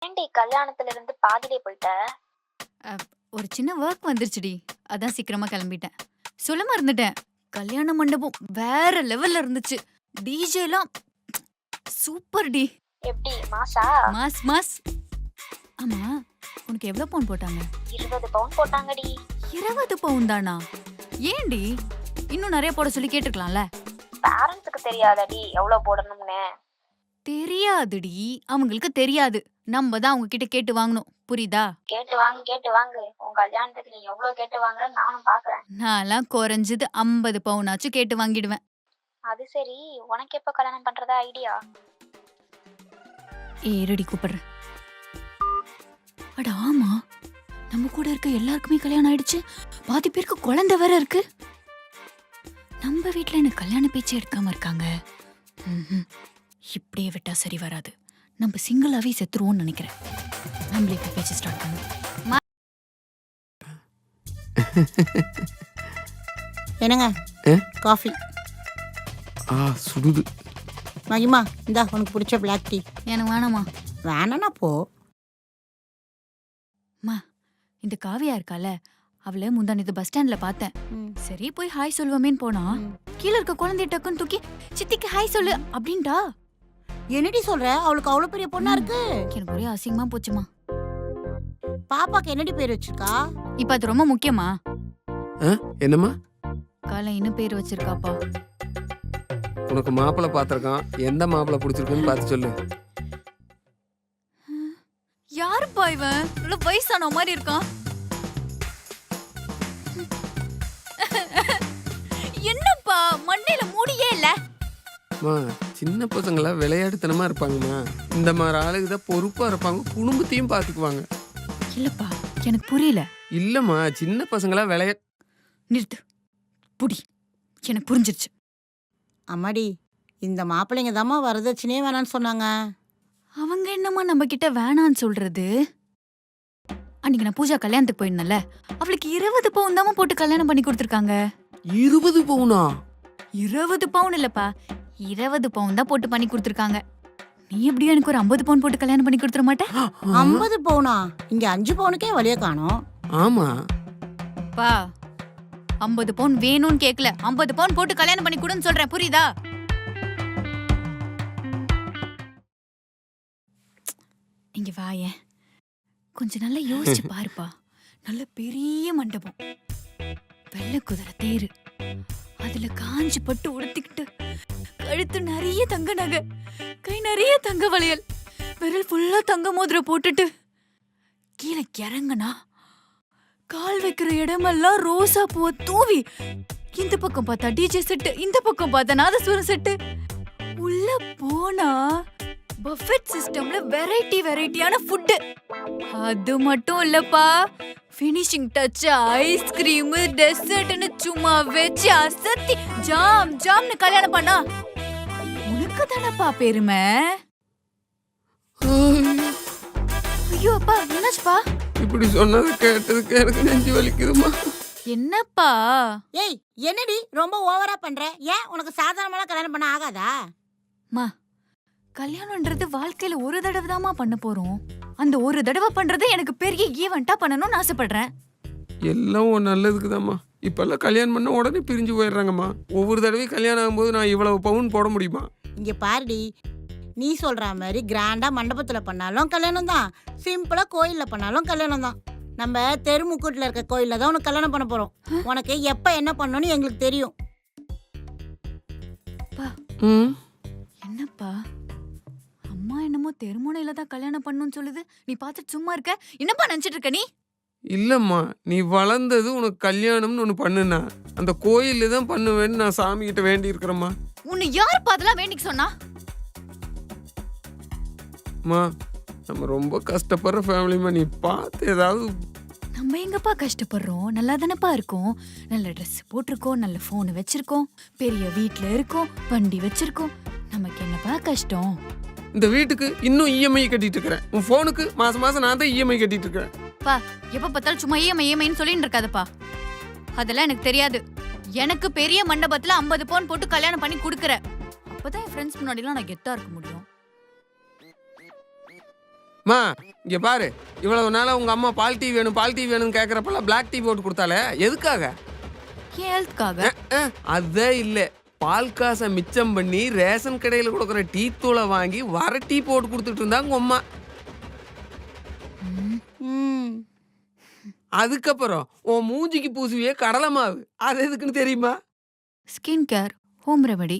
ஏன்டி கல்யாணத்துல இருந்து பாதியிலே போயிட்ட? அ, ஒரு சின்ன ஒர்க் வந்துருச்சுடி. அதான் சீக்கிரமா கிளம்பிட்டேன். சொல்ல மறந்துட்டேன். கல்யாண மண்டபம் வேற லெவல்ல இருந்துச்சு. டிஜேலாம் சூப்பர் டி. எப்படி மாசா? Mass mass. ஆமா, உனக்கு எவ்வளவு பவுன் போட்டாங்க? 20 பவுன் போட்டாங்கடி. 20 பவுன் தானா? ஏன்டி? இன்னும் நிறைய போட சொல்லி கேட்டிருக்கலாம்ல. பேரண்ட்ஸுக்கு தெரியாதடி எவ்வளவு போடணும்னு. தெரியாதுடி, அவங்களுக்கு தெரியாது. நம்ம தான் அவங்க கிட்ட கேட்டு வாங்கணும். புரியுதா? கேட்டு வாங்கு. உன் கல்யாணத்துக்கு நீ எவ்வளவு கேட்டு வாங்குறன்னு நானும் பாக்குறேன். நான்லாம் குறைஞ்சது 50 பவுனாச்சும் கேட்டு வாங்கிடுவேன். அது சரி, உனக்கு எப்ப கல்யாணம் பண்றதா ஐடியா? இருடி கூப்பிடுறேன். அட ஆமா, நம்ம கூட இருக்க எல்லாருக்குமே கல்யாணம் ஆயிடுச்சு. பாதி பேருக்கு குழந்தை வேற இருக்கு. நம்ம வீட்ல என்ன கல்யாண பேச்சே எடுக்காம இருக்காங்க. ம்ஹும். இப்படியே விட்டா சரி வராது. நம்ம சிங்கிளாவே செத்துருவோம்னு நினைக்கிறேன். நம்மளே இப்ப பேச்சு ஸ்டார்ட் பண்ணுவோம். என்னங்க காஃபி சுடுது. மகிமா இந்தா உனக்கு பிடிச்ச பிளாக் டீ. எனக்கு வேணாமா. வேணானா போ. இந்த காவியா இருக்கால, அவளை முந்தானத்து பஸ் ஸ்டாண்ட்ல பார்த்தேன். சரி போய் ஹாய் சொல்லுவோமேன்னு போனா, கீழே இருக்க குழந்தைய டக்குன்னு தூக்கி சித்திக்கு ஹாய் சொல்லு அப்படின்டா. என்னடி சொல்ற? அவளுக்கு அவ்வளவு பெரிய பொண்ணா இருக்கு. எனக்கு ஒரே அசிங்கமா போச்சுமா. பாப்பாக்கு என்னடி பேர் வச்சிருக்கா? இப்ப அது ரொம்ப முக்கியமா? என்னம்மா? காலை இன்னும் பேர் வச்சிருக்காப்பா. உனக்கு மாப்பிள்ளை பார்த்திருக்கான். எந்த மாப்பிள்ளை பிடிச்சிருக்குன்னு பார்த்து சொல்லு. யாருப்பா இவன்? இவ்வளவு வயசான மாதிரி இருக்கான். என்னப்பா மண்டையில மூடியே இல்ல? சின்ன பசங்களா விளையாட்டுத்தனமா இருப்பாங்கம்மா. இந்த மாதிரி ஆளுக்கு தான் பொறுப்பா இருப்பாங்க, குடும்பத்தையும் பாத்துக்குவாங்க. இல்லப்பா எனக்கு புரியல. இல்லம்மா, சின்ன பசங்களா நிறுத்து புடி. எனக்கு புரிஞ்சிருச்சு. அம்மாடி, இந்த மாப்பிள்ளைங்க தாம்மா வரதட்சணையே வேணான்னு சொன்னாங்க. அவங்க என்னம்மா நம்ம கிட்ட வேணான்னு சொல்றது? அன்னைக்கு நான் பூஜா கல்யாணத்துக்கு போயிருந்தேன்ல, அவளுக்கு 20 பவுன் தாமா போட்டு கல்யாணம் பண்ணி கொடுத்துருக்காங்க. 20 பவுனா? 20 பவுன் இல்லப்பா, 20 பவுன் தான் போட்டு பண்ணி கொடுத்துருக்காங்க. நீ எப்படியும் எனக்கு ஒரு 50 பவுன் போட்டு கல்யாணம் பண்ணி கொடுத்துட மாட்டே? 50 பவுனா? இங்க 5 பவுனுக்கே வழிய காணோம். ஆமா பா, 50 பவுன் வேணும்னு கேக்கல, 50 பவுன் போட்டு கல்யாணம் பண்ணி கொடுன்னு சொல்றேன். புரியுதா? இங்க வாயேன், கொஞ்சம் நல்லா யோசிச்சு பாருப்பா. நல்ல பெரிய மண்டபம், வெள்ளை குதிரை தேரு, அதுல காஞ்சி பட்டு உடுத்திக்கிட்டு, கழுத்து நிறைய தங்க நகை, கை நிறைய தங்க வளையல், விரல் ஃபுல்லா தங்க மோதிரம் போட்டுட்டு கீழே இறங்குனா கால் வைக்கிற இடமெல்லாம் ரோசா பூவை தூவி, இந்த பக்கம் பார்த்தா டிஜே செட்டு, இந்த பக்கம் பார்த்தா நாதஸ்வரம் செட்டு, உள்ள போனா பஃபெட் சிஸ்டம்ல வெரைட்டியான ஃபுட். அது மட்டும் இல்லப்பா, ஃபினிஷிங் டச் ஐஸ்கிரீம், டெசர்ட்னு சும்மா வச்சு அசத்தி ஜாம்னு கல்யாணம் பண்ணா உனக்கு தானப்பா பெருமை. ஐயோ அப்பா, என்னாச்சுப்பா? இப்படி சொன்னது கேட்டதுக்கு எனக்கு நெஞ்சு வலிக்குதுமா. என்னப்பா? ஏய் என்னடி ரொம்ப ஓவரா பண்ற? ஏன் உனக்கு சாதாரணமா கல்யாணம் பண்ண ஆகாதா? மா, கல்யாணம்ன்றது வாழ்க்கையில ஒரு தடவை தாமா பண்ண போறோம். அந்த ஒரு தடவை பண்றது எனக்கு பெரிய ஈவெண்டா பண்ணணும்னு ஆசைப்படுறேன். எல்லாம் உன் நல்லதுக்குதாம்மா. இப்பெல்லாம் கல்யாணம் பண்ண உடனே பிரிஞ்சு போயிடுறாங்கம்மா. ஒவ்வொரு தடவையும் கல்யாணம் ஆகும்போது நான் இவ்வளவு பவுன் போட முடியுமா? இங்க பாருடி, நீ சொல்ற மாதிரி கிராண்டா மண்டபத்துல பண்ணாலும் கல்யாணம் தான், சிம்பிளா கோயில்ல பண்ணாலும் கல்யாணம் தான். நம்ம தெருமுக்கூட்டுல இருக்க கோயில்ல தான் உனக்கு கல்யாணம் பண்ண போறோம். உனக்கு எப்ப என்ன பண்ணணும்னு எங்களுக்கு தெரியும். என்னப்பா, அம்மா என்னமோ தெருமுனையில தான் கல்யாணம் பண்ணணும்னு சொல்லுது, நீ பார்த்துட்டு சும்மா இருக்க. என்னப்பா நினைச்சிட்டு இருக்க நீ? இல்லம்மா, நீ வளர்ந்தது உனக்கு கல்யாணம்னு ஒண்ணு பண்ணுனா அந்த கோயில்ல தான் பண்ணுவேன்னு நான் சாமி கிட்ட வேண்டி இருக்கிறேம்மா. உன்னை யாருப்பா அதெல்லாம் வேண்டிக்கு சொன்னா? அம்மா, நம்ம ரொம்ப கஷ்டப்படுற ஃபேமிலிமா. நீ பார்த்து ஏதாவது. நம்ம எங்கப்பா கஷ்டப்படுறோம்? நல்லா தானப்பா இருக்கோம். நல்ல ட்ரெஸ் போட்டிருக்கோம், நல்ல போன் வச்சிருக்கோம், பெரிய வீட்ல இருக்கோம், வண்டி வச்சிருக்கோம். நமக்கு என்னப்பா கஷ்டம்? இந்த வீட்டுக்கு இன்னும் இஎம்ஐ கட்டிட்டு இருக்கிறேன். உன் போனுக்கு மாசம் நான் தான் இஎம்ஐ கட்டிட்டு இருக்கிறேன். பா, எப்ப பார்த்தாலும் சும்மா இஎம்ஐன்னு சொல்லிட்டு இருக்காதப்பா. அதெல்லாம் எனக்கு தெரியாது. எனக்கு பெரிய மண்டபத்துல 50 பவுன் போட்டு கல்யாணம் பண்ணி கொடுக்குற. அப்பதான் என் ஃப்ரெண்ட்ஸ் முன்னாடிலாம் நான் கெத்தா இருக்க முடியும். மா இங்க பாரு, இவ்வளவு நாளா உங்க அம்மா பால் டீ வேணும் பால் டீ வேணும்னு கேட்கறப்பெல்லாம் பிளாக் டீ போட்டு கொடுத்தாலே எதுக்காக? என் ஹெல்த்காக. அதே இல்ல, பால் காசை மிச்சம் பண்ணி ரேஷன் கடையில் கொடுக்குற டீ தூளை வாங்கி வர டீ போட்டு கொடுத்துட்டு இருந்தா உங்க அம்மா. ம். அதுக்கப்புறம் உன் மூஞ்சிக்கு பூசுவியே கடலை மாவு, அது எதுக்குன்னு தெரியுமா? Skin care, home remedy.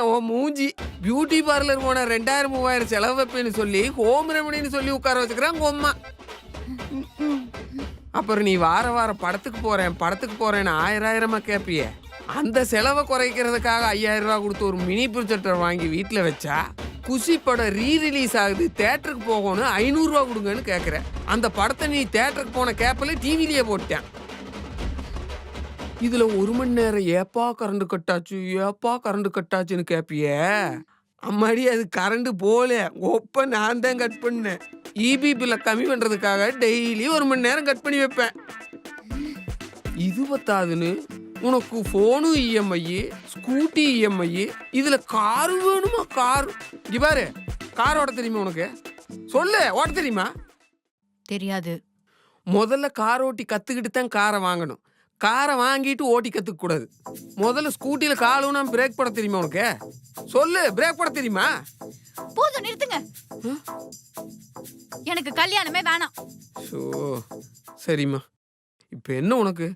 உன் மூஞ்சி பியூட்டி பார்லர் போன 2000-3000 செலவு வைப்பேன்னு சொல்லி ஹோம் ரெமடின்னு சொல்லி உட்கார வச்சுக்கிறான் உங்க அம்மா. அப்புறம் நீ வார வாரம் படத்துக்கு போறேன்னு 1000-1000 கேப்பிய. அந்த செலவை குறைக்கிறதுக்காக 5000 ரூபா கொடுத்து ஒரு மினி ப்ரொஜெக்டர் வாங்கி வீட்டில் வச்சா, குஷி படம் ரீரிலீஸ் ஆகுது தேட்டருக்கு போகணும் 500 ரூபா கொடுங்கன்னு கேட்குற. அந்த படத்தை நீ தேட்டருக்கு போன கேப்பில் டிவிலேயே போட்டேன். இதுல 1 மணி நேரம் ஏப்பா கரண்ட் கட்டாச்சுன்னு கேப்பிய. அம்மாடி அது கரண்ட் போல ஒப்ப நான் தான் கட் பண்ணேன். இபி பில்ல கம்மி பண்றதுக்காக டெய்லி 1 மணி நேரம் கட் பண்ணி வைப்பேன். இது பத்தாதுன்னு உனக்கு போனு இஎம்ஐ, ஸ்கூட்டி இஎம்ஐ, இதுல காரு வேணுமா? கார் இங்க பாரு, கார் ஓட்ட தெரியுமா உனக்கு? சொல்லு, ஓட்ட தெரியுமா? தெரியாது. முதல்ல கார் ஓட்டி கத்துக்கிட்டு தான் காரை வாங்கணும். காரை வாங்கிட்டு ஓட்டி கத்துக்க கூடாது. முதல்ல ஸ்கூட்டியில காலுனா பிரேக் போட தெரியுமா உனக்கு? சொல்லு, பிரேக் போட தெரியுமா? போதும், நிறுத்துங்க. எனக்கு கல்யாணமே வேணாம். ஸோ சரிம்மா, இப்போ என்ன உனக்கு?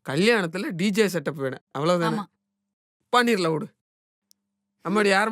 கல்யாணத்துல டிஜே செட்டப் வேணும், அவ்வளவுதானே? ஆமா. பண்ணிடலாம் விடு. அம்மாடி யார்